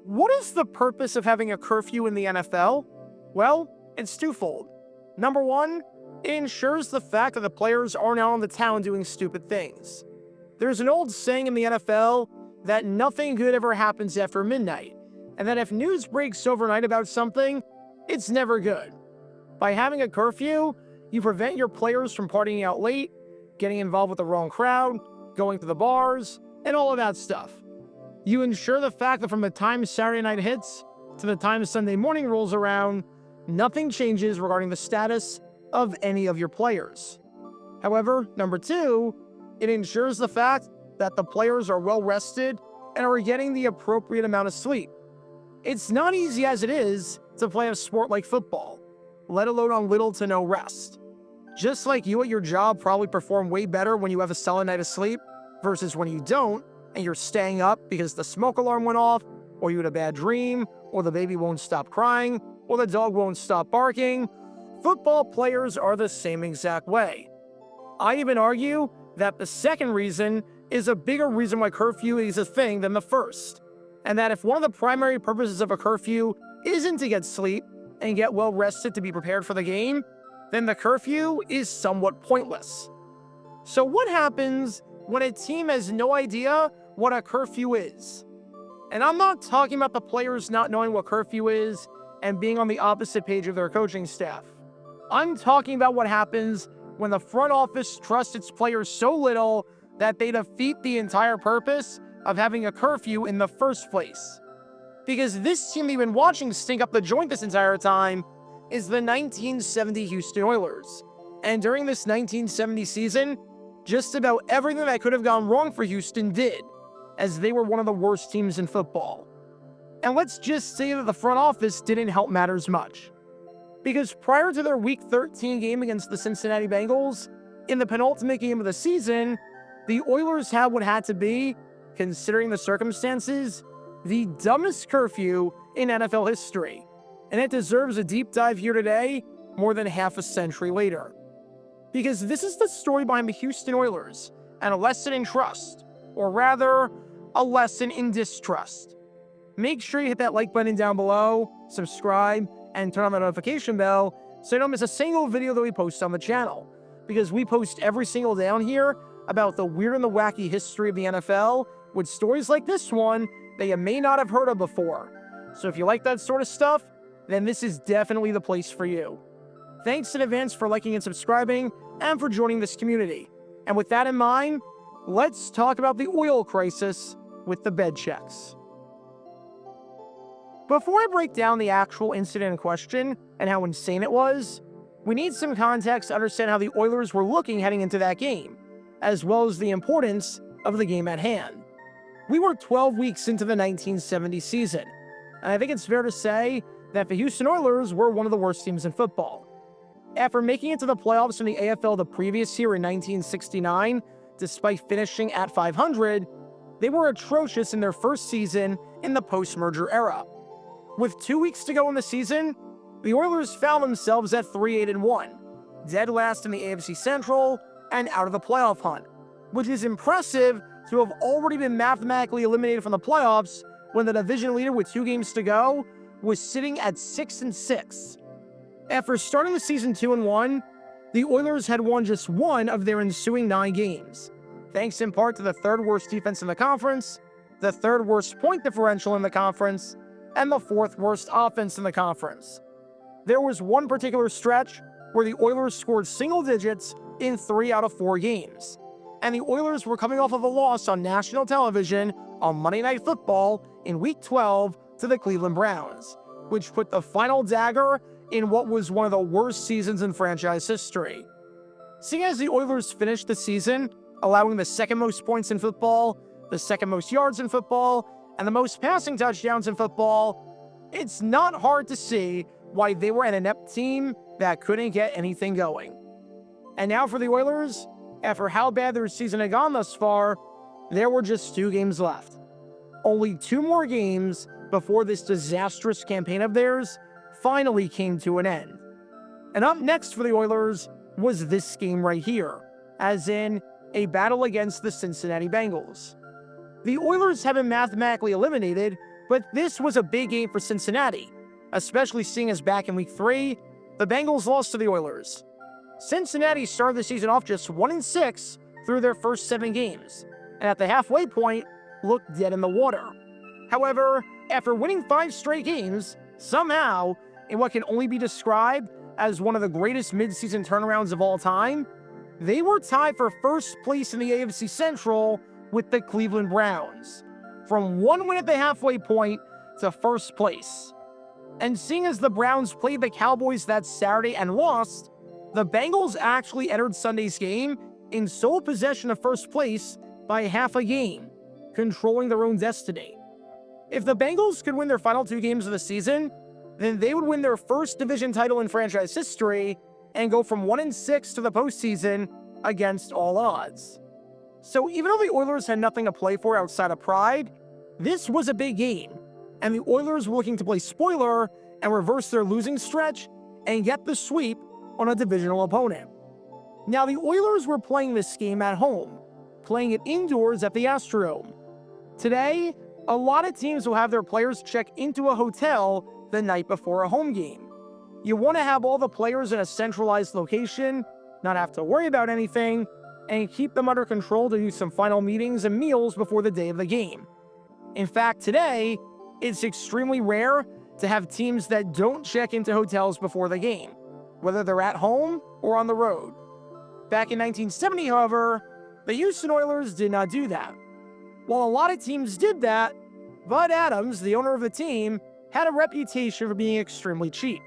What is the purpose of having a curfew in the NFL? Well, it's twofold. Number one, it ensures the fact that the players aren't out on the town doing stupid things. There's an old saying in the NFL that nothing good ever happens after midnight, and that if news breaks overnight about something, it's never good. By having a curfew, you prevent your players from partying out late, getting involved with the wrong crowd, going to the bars, and all of that stuff. You ensure the fact that from the time Saturday night hits to the time Sunday morning rolls around, nothing changes regarding the status of any of your players. However, number two, it ensures the fact that the players are well rested and are getting the appropriate amount of sleep. It's not easy as it is to play a sport like football, let alone on little to no rest. Just like you at your job probably perform way better when you have a solid night of sleep versus when you don't and you're staying up because the smoke alarm went off, or you had a bad dream, or the baby won't stop crying, or the dog won't stop barking, football players are the same exact way. I even argue that the second reason is a bigger reason why curfew is a thing than the first, and that if one of the primary purposes of a curfew isn't to get sleep and get well rested to be prepared for the game, then the curfew is somewhat pointless. So what happens when a team has no idea what a curfew is? And I'm not talking about the players not knowing what curfew is and being on the opposite page of their coaching staff. I'm talking about what happens when the front office trusts its players so little that they defeat the entire purpose of having a curfew in the first place. Because this team you've been watching stink up the joint this entire time is the 1970 Houston Oilers. And during this 1970 season, just about everything that could have gone wrong for Houston did, as they were one of the worst teams in football. And let's just say that the front office didn't help matters much. Because prior to their Week 13 game against the Cincinnati Bengals, in the penultimate game of the season, the Oilers had what had to be, considering the circumstances, the dumbest curfew in NFL history. And it deserves a deep dive here today, more than half a century later. Because this is the story behind the Houston Oilers, and a lesson in trust, or rather, a lesson in distrust. Make sure you hit that like button down below, subscribe, and turn on the notification bell so you don't miss a single video that we post on the channel. Because we post every single day on here about the weird and the wacky history of the NFL with stories like this one that you may not have heard of before. So if you like that sort of stuff, then this is definitely the place for you. Thanks in advance for liking and subscribing and for joining this community. And with that in mind, let's talk about the oil crisis with the bed checks. Before I break down the actual incident in question and how insane it was, we need some context to understand how the Oilers were looking heading into that game, as well as the importance of the game at hand. We were 12 weeks into the 1970 season, and I think it's fair to say that the Houston Oilers were one of the worst teams in football. After making it to the playoffs in the AFL the previous year in 1969, despite finishing at 500, they were atrocious in their first season in the post-merger era. With 2 weeks to go in the season, the Oilers found themselves at 3-8-1, dead last in the AFC Central and out of the playoff hunt, which is impressive to have already been mathematically eliminated from the playoffs when the division leader with 2 games to go was sitting at 6-6. After starting the season 2-1, the Oilers had won just 1 of their ensuing 9 games, thanks in part to the 3rd worst defense in the conference, the 3rd worst point differential in the conference, and the 4th worst offense in the conference. There was one particular stretch where the Oilers scored single digits in 3 out of 4 games, and the Oilers were coming off of a loss on national television on Monday Night Football in Week 12 to the Cleveland Browns, which put the final dagger in what was one of the worst seasons in franchise history. Seeing as the Oilers finished the season, allowing the 2nd most points in football, the 2nd most yards in football, and the most passing touchdowns in football, it's not hard to see why they were an inept team that couldn't get anything going. And now for the Oilers, after how bad their season had gone thus far, there were just 2 games left. Only 2 more games before this disastrous campaign of theirs finally came to an end. And up next for the Oilers was this game right here, as in a battle against the Cincinnati Bengals. The Oilers have been mathematically eliminated But this was a big game for Cincinnati, especially seeing as back in Week 3, the Bengals lost to the Oilers. Cincinnati started the season off just 1-6 through their first 7 games, and at the halfway point, looked dead in the water. However, after winning 5 straight games, somehow, in what can only be described as one of the greatest midseason turnarounds of all time, they were tied for first place in the AFC Central with the Cleveland Browns, from 1 win at the halfway point to first place. And seeing as the Browns played the Cowboys that Saturday and lost, the Bengals actually entered Sunday's game in sole possession of first place by half a game, controlling their own destiny. If the Bengals could win their final 2 games of the season, then they would win their first division title in franchise history and go from 1-6 to the postseason against all odds. So even though the Oilers had nothing to play for outside of pride, this was a big game, and the Oilers were looking to play spoiler and reverse their losing stretch and get the sweep on a divisional opponent. Now, the Oilers were playing this game at home, playing it indoors at the Astrodome. Today, a lot of teams will have their players check into a hotel the night before a home game. You want to have all the players in a centralized location, not have to worry about anything, and keep them under control to do some final meetings and meals before the day of the game. In fact, today, it's extremely rare to have teams that don't check into hotels before the game, whether they're at home or on the road. Back in 1970, however, the Houston Oilers did not do that. While a lot of teams did that, Bud Adams, the owner of the team, had a reputation for being extremely cheap.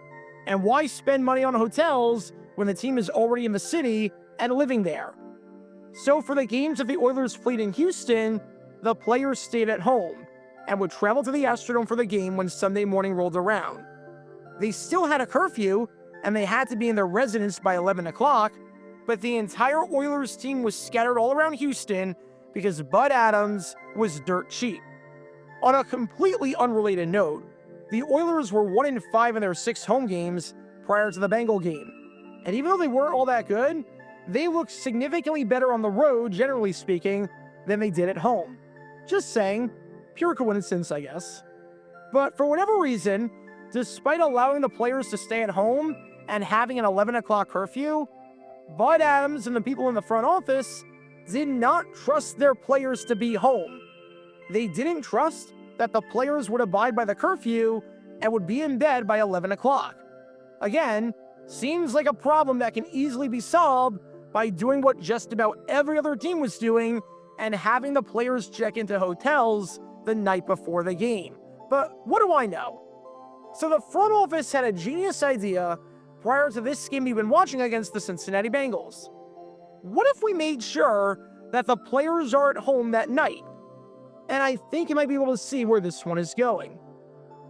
And why spend money on hotels when the team is already in the city and living there? So for the games that the Oilers played in Houston, the players stayed at home and would travel to the Astrodome for the game when Sunday morning rolled around. They still had a curfew, and they had to be in their residence by 11 o'clock, but the entire Oilers team was scattered all around Houston because Bud Adams was dirt cheap. On a completely unrelated note, the Oilers were 1-5 in their 6 home games prior to the Bengal game. And even though they weren't all that good, they looked significantly better on the road, generally speaking, than they did at home. Just saying, pure coincidence, I guess. But for whatever reason, despite allowing the players to stay at home and having an 11 o'clock curfew, Bud Adams and the people in the front office did not trust their players to be home. They didn't trust that the players would abide by the curfew and would be in bed by 11 o'clock. Again, seems like a problem that can easily be solved by doing what just about every other team was doing and having the players check into hotels the night before the game. But what do I know? So the front office had a genius idea prior to this game we've been watching against the Cincinnati Bengals. What if we made sure that the players are at home that night? And I think you might be able to see where this one is going.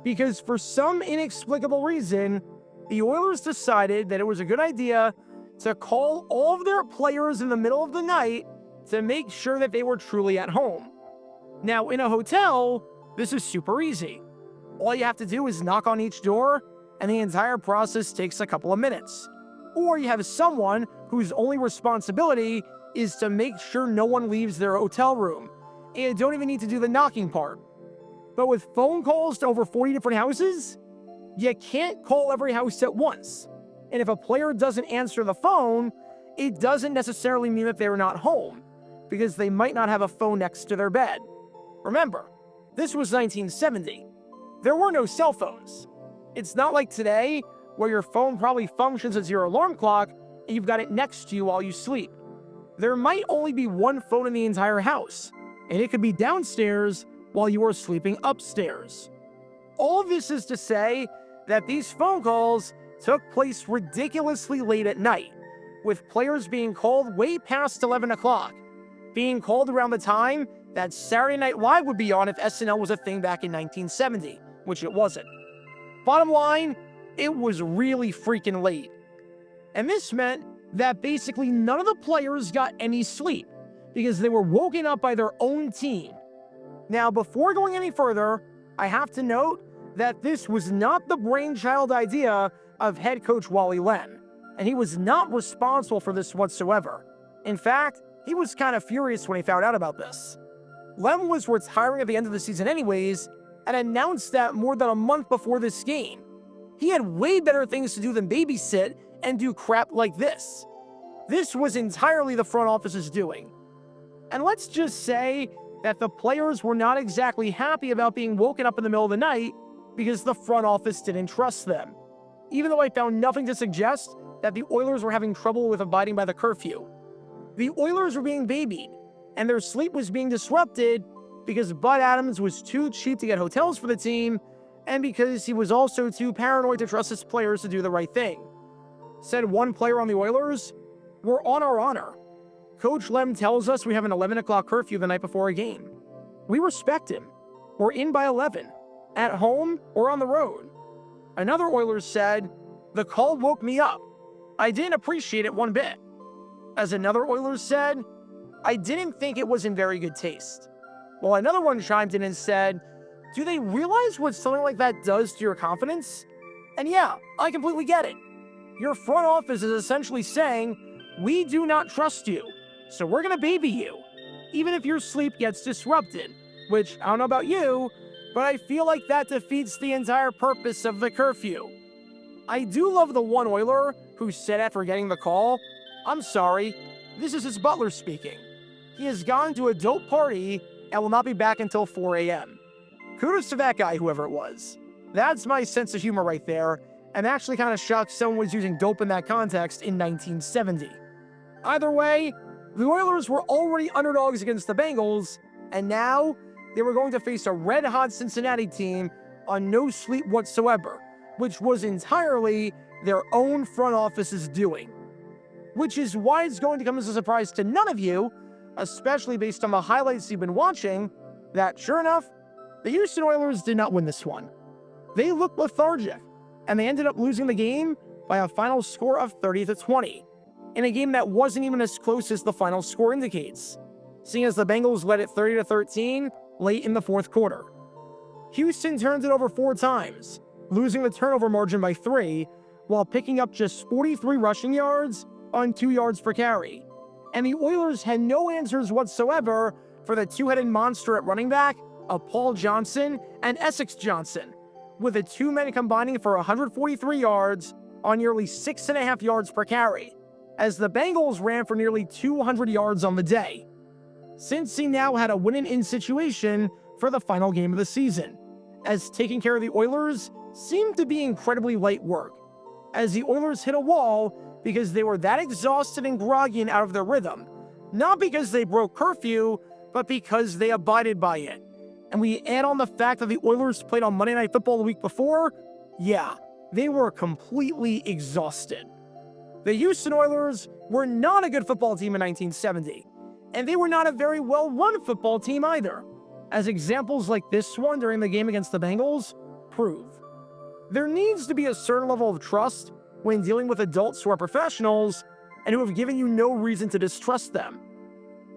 Because for some inexplicable reason, the Oilers decided that it was a good idea to call all of their players in the middle of the night to make sure that they were truly at home. Now, in a hotel, this is super easy. All you have to do is knock on each door, and the entire process takes a couple of minutes. Or you have someone whose only responsibility is to make sure no one leaves their hotel room, and you don't even need to do the knocking part. But with phone calls to over 40 different houses, you can't call every house at once. And if a player doesn't answer the phone, it doesn't necessarily mean that they're not home, because they might not have a phone next to their bed. Remember, this was 1970. There were no cell phones. It's not like today, where your phone probably functions as your alarm clock and you've got it next to you while you sleep. There might only be one phone in the entire house, and it could be downstairs while you are sleeping upstairs. All of this is to say that these phone calls took place ridiculously late at night, with players being called way past 11 o'clock, being called around the time that Saturday Night Live would be on if SNL was a thing back in 1970, which it wasn't. Bottom line, it was really freaking late. And this meant that basically none of the players got any sleep, because they were woken up by their own team. Now, before going any further, I have to note that this was not the brainchild idea of head coach Wally Len, and he was not responsible for this whatsoever. In fact, he was kind of furious when he found out about this. Lem was retiring at the end of the season anyways, and announced that more than a month before this game. He had way better things to do than babysit and do crap like this. This was entirely the front office's doing. And let's just say that the players were not exactly happy about being woken up in the middle of the night because the front office didn't trust them. Even though I found nothing to suggest that the Oilers were having trouble with abiding by the curfew. The Oilers were being babied, and their sleep was being disrupted because Bud Adams was too cheap to get hotels for the team, and because he was also too paranoid to trust his players to do the right thing. Said one player on the Oilers, "We're on our honor. Coach Lem tells us we have an 11 o'clock curfew the night before a game. We respect him. We're in by 11, at home or on the road." Another Oilers said, "The call woke me up. I didn't appreciate it one bit." As another Oilers said, "I didn't think it was in very good taste." While another one chimed in and said, "Do they realize what something like that does to your confidence?" And yeah, I completely get it. Your front office is essentially saying, "We do not trust you, so we're gonna baby you, even if your sleep gets disrupted," which, I don't know about you, but I feel like that defeats the entire purpose of the curfew. I do love the one Oiler who said after getting the call, "I'm sorry, this is his butler speaking. He has gone to a dope party and will not be back until 4 a.m. Kudos to that guy, whoever it was. That's my sense of humor right there, and actually kind of shocked someone was using dope in that context in 1970. Either way, the Oilers were already underdogs against the Bengals, and now they were going to face a red-hot Cincinnati team on no sleep whatsoever, which was entirely their own front office's doing. Which is why it's going to come as a surprise to none of you, especially based on the highlights you've been watching, that sure enough, the Houston Oilers did not win this one. They looked lethargic, and they ended up losing the game by a final score of 30-20, in a game that wasn't even as close as the final score indicates, seeing as the Bengals led it 30-13 late in the fourth quarter. Houston turned it over 4 times, losing the turnover margin by 3, while picking up just 43 rushing yards on 2 yards per carry. And the Oilers had no answers whatsoever for the two-headed monster at running back of Paul Johnson and Essex Johnson, with the two men combining for 143 yards on nearly 6.5 yards per carry, as the Bengals ran for nearly 200 yards on the day. Cincy now had a win-and-in situation for the final game of the season, as taking care of the Oilers seemed to be incredibly light work, as the Oilers hit a wall because they were that exhausted and groggy and out of their rhythm, not because they broke curfew, but because they abided by it. And we add on the fact that the Oilers played on Monday Night Football the week before, yeah, they were completely exhausted. The Houston Oilers were not a good football team in 1970, and they were not a very well-run football team either, as examples like this one during the game against the Bengals prove. There needs to be a certain level of trust when dealing with adults who are professionals and who have given you no reason to distrust them.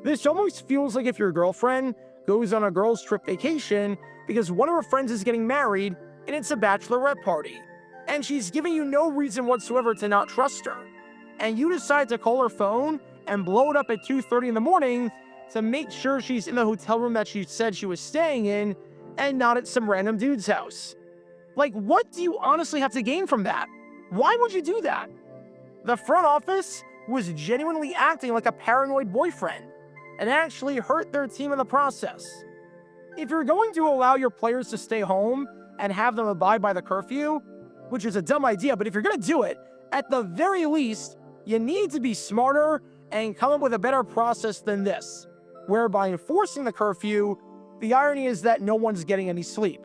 This almost feels like if your girlfriend goes on a girls' trip vacation because one of her friends is getting married and it's a bachelorette party, and she's giving you no reason whatsoever to not trust her, and you decide to call her phone and blow it up at 2:30 in the morning to make sure she's in the hotel room that she said she was staying in and not at some random dude's house. Like, what do you honestly have to gain from that? Why would you do that? The front office was genuinely acting like a paranoid boyfriend and actually hurt their team in the process. If you're going to allow your players to stay home and have them abide by the curfew, which is a dumb idea, but if you're going to do it, at the very least, you need to be smarter and come up with a better process than this, whereby enforcing the curfew, the irony is that no one's getting any sleep,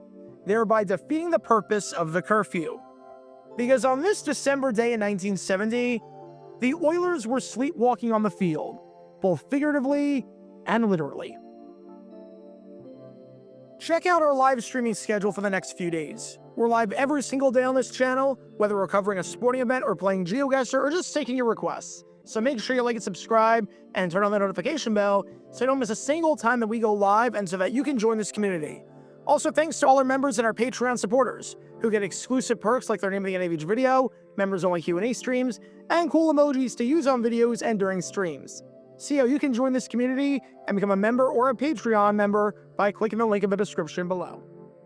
thereby defeating the purpose of the curfew. Because on this December day in 1970, the Oilers were sleepwalking on the field, both figuratively and literally. Check out our live streaming schedule for the next few days. We're live every single day on this channel, whether we're covering a sporting event or playing GeoGuessr or just taking your requests. So make sure you like and subscribe and turn on the notification bell so you don't miss a single time that we go live and so that you can join this community. Also, thanks to all our members and our Patreon supporters who get exclusive perks like their name at the end of each video, members-only Q&A streams, and cool emojis to use on videos and during streams. See how you can join this community and become a member or a Patreon member by clicking the link in the description below.